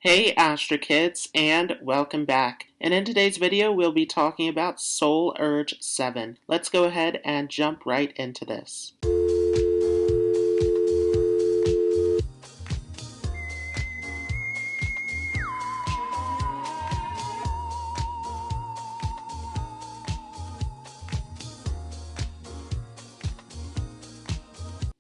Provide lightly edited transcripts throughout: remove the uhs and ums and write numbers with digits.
Hey Astro Kids, and welcome back. And in today's video, we'll be talking about Soul Urge 7. Let's go ahead and jump right into this.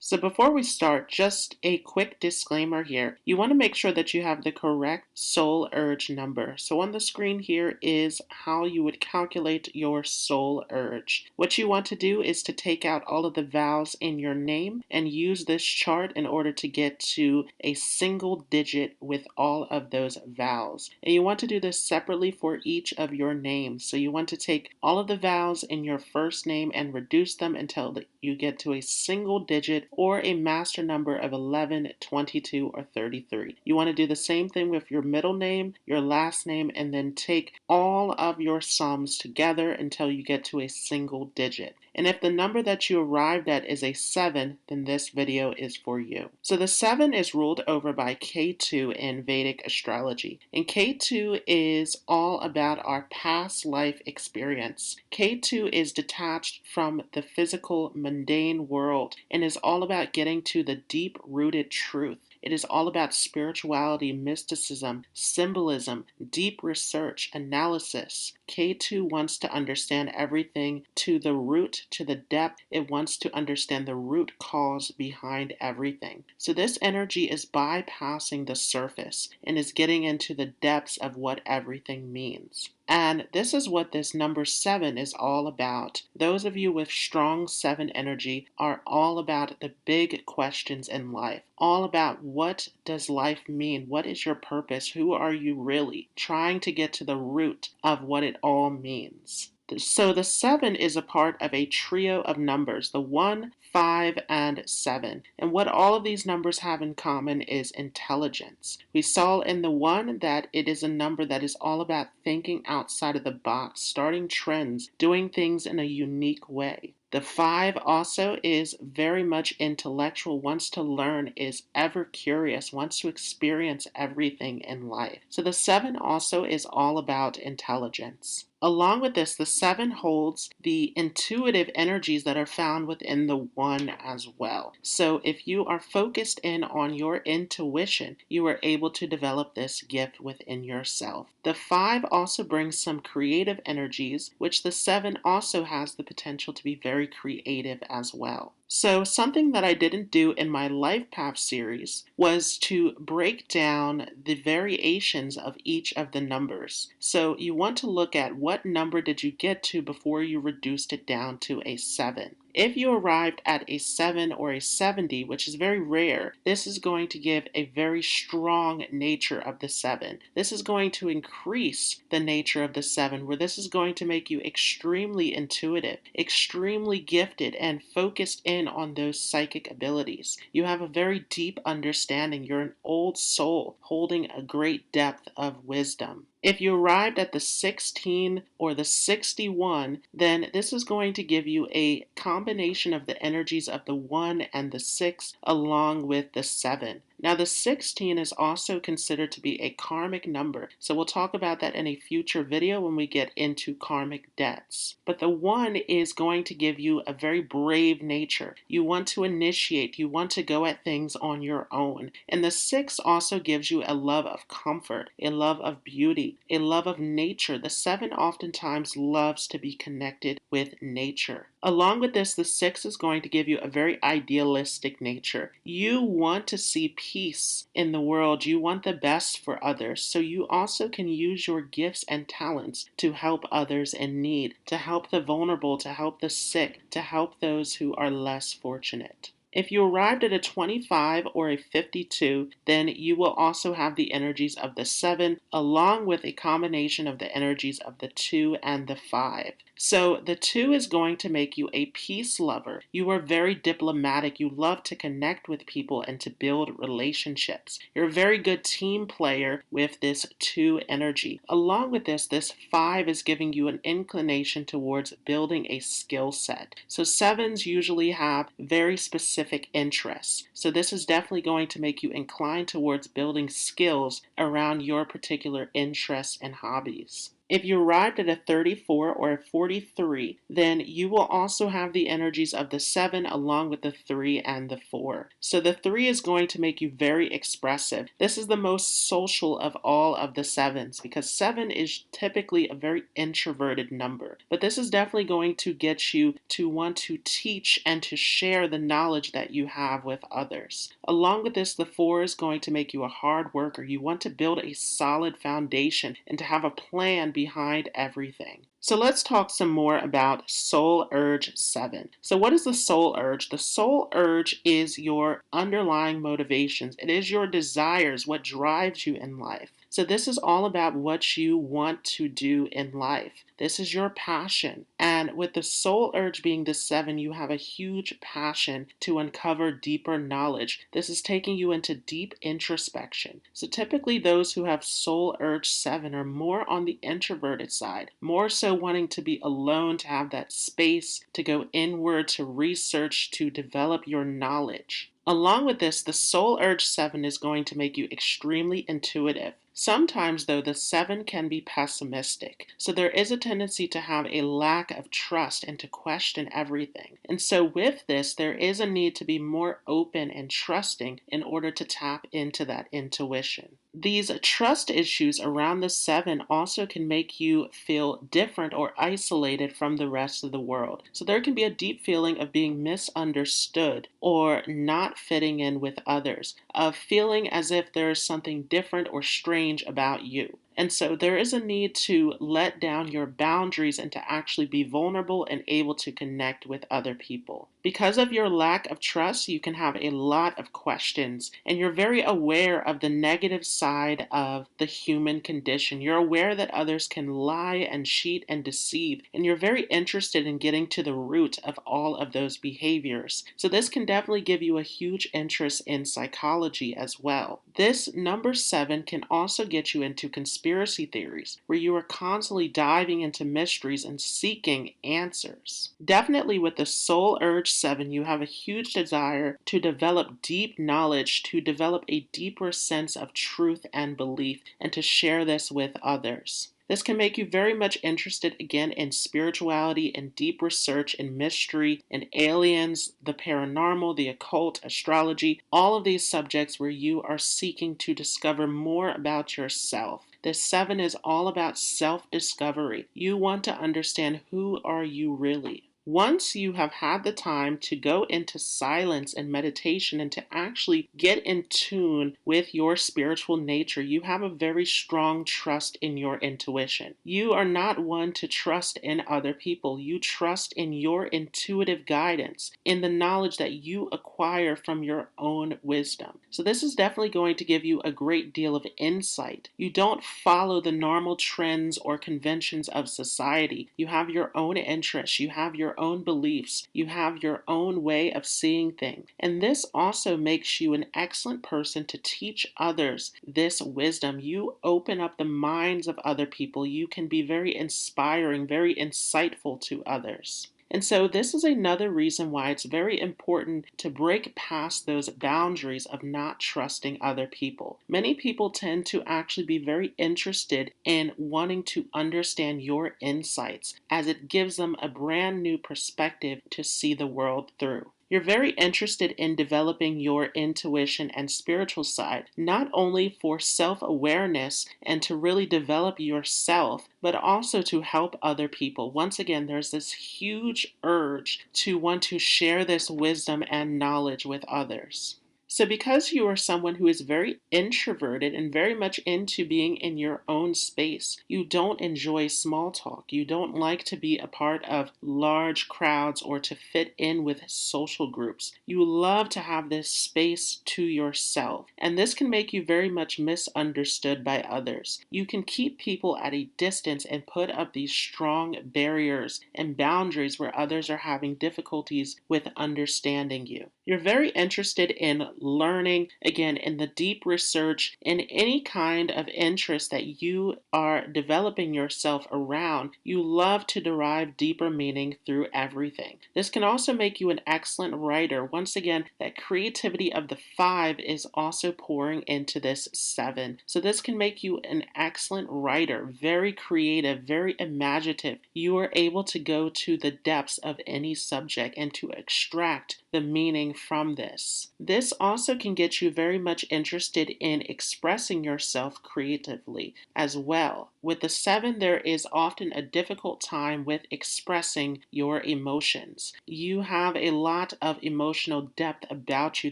So before we start, just a quick disclaimer here. You want to make sure that you have the correct soul urge number. So on the screen here is how you would calculate your soul urge. What you want to do is to take out all of the vowels in your name and use this chart in order to get to a single digit with all of those vowels. And you want to do this separately for each of your names. So you want to take all of the vowels in your first name and reduce them until you get to a single digit or a master number of 11, 22, or 33. You want to do the same thing with your middle name, your last name, and then take all of your sums together until you get to a single digit. And if the number that you arrived at is a 7, then this video is for you. So the 7 is ruled over by K2 in Vedic astrology. And K2 is all about our past life experience. K2 is detached from the physical, mundane world and is all about getting to the deep-rooted truth. It is all about spirituality, mysticism, symbolism, deep research, analysis. K2 wants to understand everything to the root, to the depth. It wants to understand the root cause behind everything. So this energy is bypassing the surface and is getting into the depths of what everything means. And this is what this number 7 is all about. Those of you with strong 7 energy are all about the big questions in life. All about what does life mean? What is your purpose? Who are you really? Trying to get to the root of what it all means. So the 7 is a part of a trio of numbers, the 1, 5, and 7. And what all of these numbers have in common is intelligence. We saw in the 1 that it is a number that is all about thinking outside of the box, starting trends, doing things in a unique way. The 5 also is very much intellectual, wants to learn, is ever curious, wants to experience everything in life. So the 7 also is all about intelligence. Along with this, the 7 holds the intuitive energies that are found within the 1 as well. So if you are focused in on your intuition, you are able to develop this gift within yourself. The 5 also brings some creative energies, which the 7 also has the potential to be very creative as well. So something that I didn't do in my Life Path series was to break down the variations of each of the numbers. So you want to look at what number did you get to before you reduced it down to a 7. If you arrived at a 7 or a 70, which is very rare, this is going to give a very strong nature of the 7. This is going to increase the nature of the 7, where this is going to make you extremely intuitive, extremely gifted, and focused in on those psychic abilities. You have a very deep understanding. You're an old soul holding a great depth of wisdom. If you arrived at the 16 or the 61, then this is going to give you a combination of the energies of the 1 and the 6 along with the 7. Now the 16 is also considered to be a karmic number, so we'll talk about that in a future video when we get into karmic debts. But the 1 is going to give you a very brave nature. You want to initiate, you want to go at things on your own. And the 6 also gives you a love of comfort, a love of beauty, a love of nature. The 7 oftentimes loves to be connected with nature. Along with this, the 6 is going to give you a very idealistic nature. You want to see peace in the world. You want the best for others. So you also can use your gifts and talents to help others in need, to help the vulnerable, to help the sick, to help those who are less fortunate. If you arrived at a 25 or a 52, then you will also have the energies of the 7 along with a combination of the energies of the 2 and the 5. So the 2 is going to make you a peace lover. You are very diplomatic. You love to connect with people and to build relationships. You're a very good team player with this 2 energy. Along with this 5 is giving you an inclination towards building a skill set. So 7s usually have very specific interests. So this is definitely going to make you inclined towards building skills around your particular interests and hobbies. If you arrived at a 34 or a 43, then you will also have the energies of the 7 along with the 3 and the 4. So the 3 is going to make you very expressive. This is the most social of all of the 7s because 7 is typically a very introverted number. But this is definitely going to get you to want to teach and to share the knowledge that you have with others. Along with this, the 4 is going to make you a hard worker. You want to build a solid foundation and to have a plan behind everything. So let's talk some more about Soul Urge 7. So what is the Soul Urge? The Soul Urge is your underlying motivations. It is your desires, what drives you in life. So this is all about what you want to do in life. This is your passion. And with the soul urge being the 7, you have a huge passion to uncover deeper knowledge. This is taking you into deep introspection. So typically those who have soul urge 7 are more on the introverted side, more so wanting to be alone, to have that space to go inward, to research, to develop your knowledge. Along with this, the Soul Urge 7 is going to make you extremely intuitive. Sometimes, though, the 7 can be pessimistic. So there is a tendency to have a lack of trust and to question everything. And so with this, there is a need to be more open and trusting in order to tap into that intuition. These trust issues around the 7 also can make you feel different or isolated from the rest of the world. So there can be a deep feeling of being misunderstood or not fitting in with others, of feeling as if there is something different or strange about you. And so there is a need to let down your boundaries and to actually be vulnerable and able to connect with other people. Because of your lack of trust, you can have a lot of questions, and you're very aware of the negative side of the human condition. You're aware that others can lie and cheat and deceive, and you're very interested in getting to the root of all of those behaviors. So this can definitely give you a huge interest in psychology as well. This number 7 can also get you into conspiracy theories, where you are constantly diving into mysteries and seeking answers. Definitely with the Soul Urge 7, you have a huge desire to develop deep knowledge, to develop a deeper sense of truth and belief, and to share this with others. This can make you very much interested again in spirituality and deep research in mystery and aliens, the paranormal, the occult, astrology, all of these subjects where you are seeking to discover more about yourself. This 7 is all about self-discovery. You want to understand who are you really. Once you have had the time to go into silence and meditation and to actually get in tune with your spiritual nature, you have a very strong trust in your intuition. You are not one to trust in other people. You trust in your intuitive guidance, in the knowledge that you acquire from your own wisdom. So this is definitely going to give you a great deal of insight. You don't follow the normal trends or conventions of society. You have your own interests. You have your own beliefs. You have your own way of seeing things. And this also makes you an excellent person to teach others this wisdom. You open up the minds of other people. You can be very inspiring, very insightful to others. And so this is another reason why it's very important to break past those boundaries of not trusting other people. Many people tend to actually be very interested in wanting to understand your insights, as it gives them a brand new perspective to see the world through. You're very interested in developing your intuition and spiritual side, not only for self-awareness and to really develop yourself, but also to help other people. Once again, there's this huge urge to want to share this wisdom and knowledge with others. So, because you are someone who is very introverted and very much into being in your own space, you don't enjoy small talk. You don't like to be a part of large crowds or to fit in with social groups. You love to have this space to yourself, and this can make you very much misunderstood by others. You can keep people at a distance and put up these strong barriers and boundaries where others are having difficulties with understanding you. You're very interested in learning, again, in the deep research, in any kind of interest that you are developing yourself around. You love to derive deeper meaning through everything. This can also make you an excellent writer. Once again, that creativity of the 5 is also pouring into this 7. So this can make you an excellent writer, very creative, very imaginative. You are able to go to the depths of any subject and to extract the meaning from this. This also can get you very much interested in expressing yourself creatively as well. With the 7, there is often a difficult time with expressing your emotions. You have a lot of emotional depth about you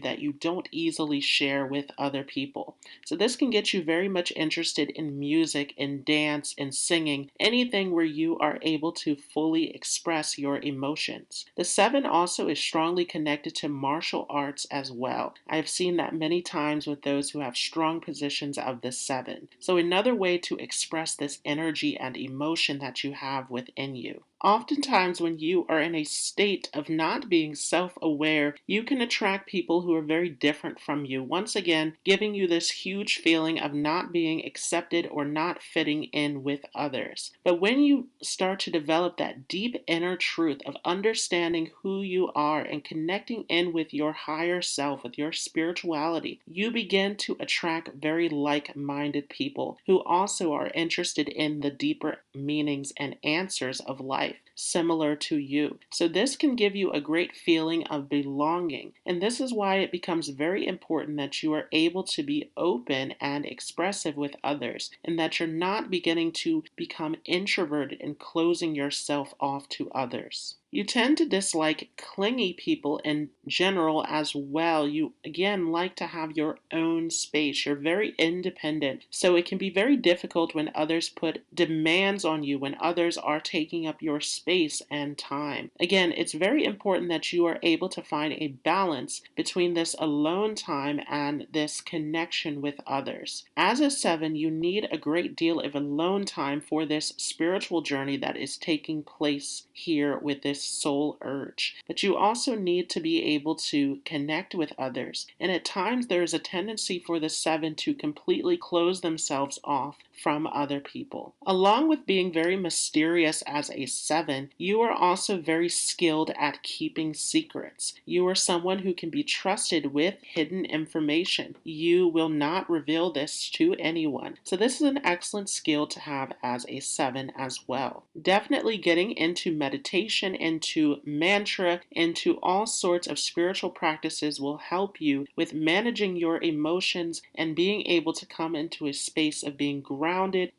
that you don't easily share with other people. So this can get you very much interested in music, in dance, in singing, anything where you are able to fully express your emotions. The 7 also is strongly connected to martial arts as well. I've seen that many times with those who have strong positions of the 7. So another way to express this energy and emotion that you have within you. Oftentimes, when you are in a state of not being self-aware, you can attract people who are very different from you, once again, giving you this huge feeling of not being accepted or not fitting in with others. But when you start to develop that deep inner truth of understanding who you are and connecting in with your higher self, with your spirituality, you begin to attract very like-minded people who also are interested in the deeper meanings and answers of life, similar to you. So this can give you a great feeling of belonging. And this is why it becomes very important that you are able to be open and expressive with others, and that you're not beginning to become introverted and closing yourself off to others. You tend to dislike clingy people in general as well. You, again, like to have your own space. You're very independent. So it can be very difficult when others put demands on you, when others are taking up your space and time. Again, it's very important that you are able to find a balance between this alone time and this connection with others. As a 7, you need a great deal of alone time for this spiritual journey that is taking place here with this soul urge. But you also need to be able to connect with others. And at times there is a tendency for the 7 to completely close themselves off from other people. Along with being very mysterious as a 7, you are also very skilled at keeping secrets. You are someone who can be trusted with hidden information. You will not reveal this to anyone. So this is an excellent skill to have as a 7 as well. Definitely getting into meditation, into mantra, into all sorts of spiritual practices will help you with managing your emotions and being able to come into a space of being grounded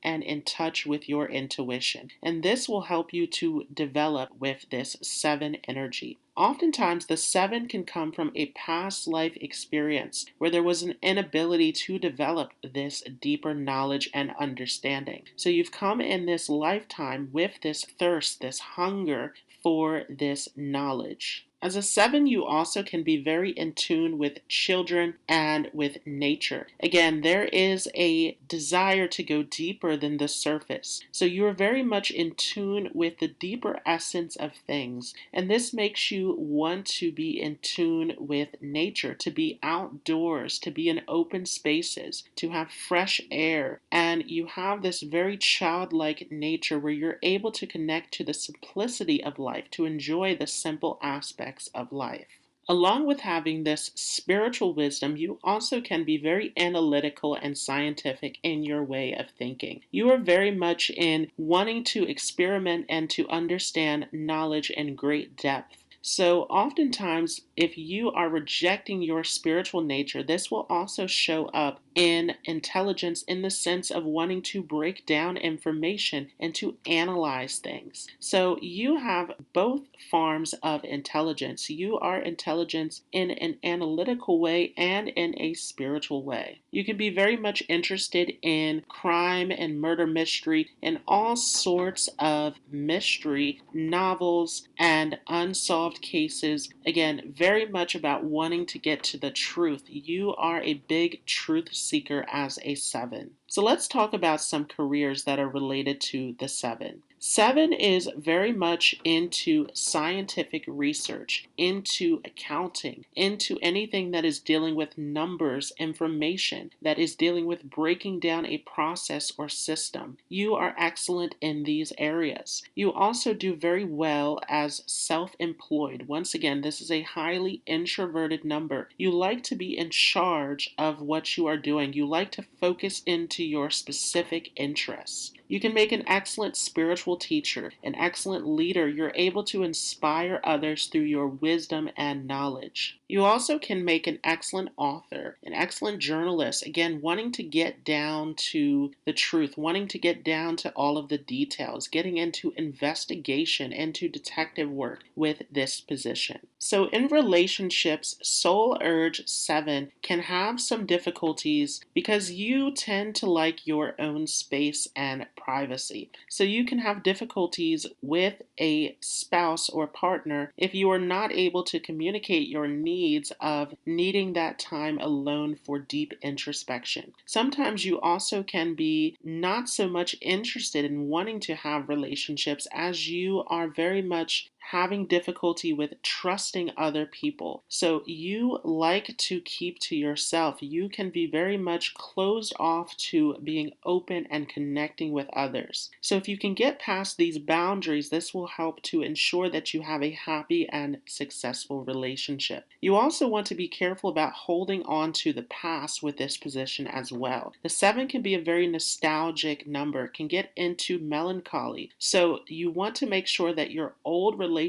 and in touch with your intuition. And this will help you to develop with this 7 energy. Oftentimes, the 7 can come from a past life experience where there was an inability to develop this deeper knowledge and understanding. So you've come in this lifetime with this thirst, this hunger for this knowledge. As a 7, you also can be very in tune with children and with nature. Again, there is a desire to go deeper than the surface. So you are very much in tune with the deeper essence of things. And this makes you want to be in tune with nature, to be outdoors, to be in open spaces, to have fresh air. And you have this very childlike nature where you're able to connect to the simplicity of life, to enjoy the simple aspects of life. Along with having this spiritual wisdom, you also can be very analytical and scientific in your way of thinking. You are very much in wanting to experiment and to understand knowledge in great depth. So oftentimes, if you are rejecting your spiritual nature, this will also show up in intelligence in the sense of wanting to break down information and to analyze things. So you have both forms of intelligence. You are intelligence in an analytical way and in a spiritual way. You can be very much interested in crime and murder mystery and all sorts of mystery novels and unsolved cases. Again, very much about wanting to get to the truth. You are a big truth seeker as a 7. So let's talk about some careers that are related to the 7. 7 is very much into scientific research, into accounting, into anything that is dealing with numbers, information, that is dealing with breaking down a process or system. You are excellent in these areas. You also do very well as self-employed. Once again, this is a highly introverted number. You like to be in charge of what you are doing. You like to focus into your specific interests. You can make an excellent spiritual teacher, an excellent leader. You're able to inspire others through your wisdom and knowledge. You also can make an excellent author, an excellent journalist, again, wanting to get down to the truth, wanting to get down to all of the details, getting into investigation, into detective work with this position. So in relationships, Soul Urge 7 can have some difficulties because you tend to like your own space and privacy. So you can have difficulties with a spouse or partner if you are not able to communicate your needs of needing that time alone for deep introspection. Sometimes you also can be not so much interested in wanting to have relationships as you are very much having difficulty with trusting other people. So you like to keep to yourself. You can be very much closed off to being open and connecting with others. So if you can get past these boundaries, this will help to ensure that you have a happy and successful relationship. You also want to be careful about holding on to the past with this position as well. The 7 can be a very nostalgic number, can get into melancholy. So you want to make sure that your old relationship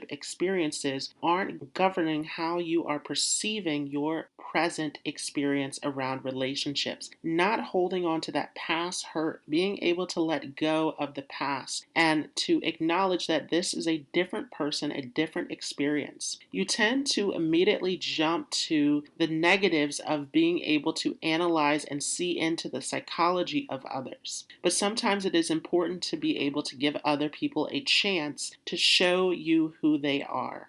experiences aren't governing how you are perceiving your present experience around relationships. Not holding on to that past hurt, being able to let go of the past and to acknowledge that this is a different person, a different experience. You tend to immediately jump to the negatives of being able to analyze and see into the psychology of others. But sometimes it is important to be able to give other people a chance to show you who they are.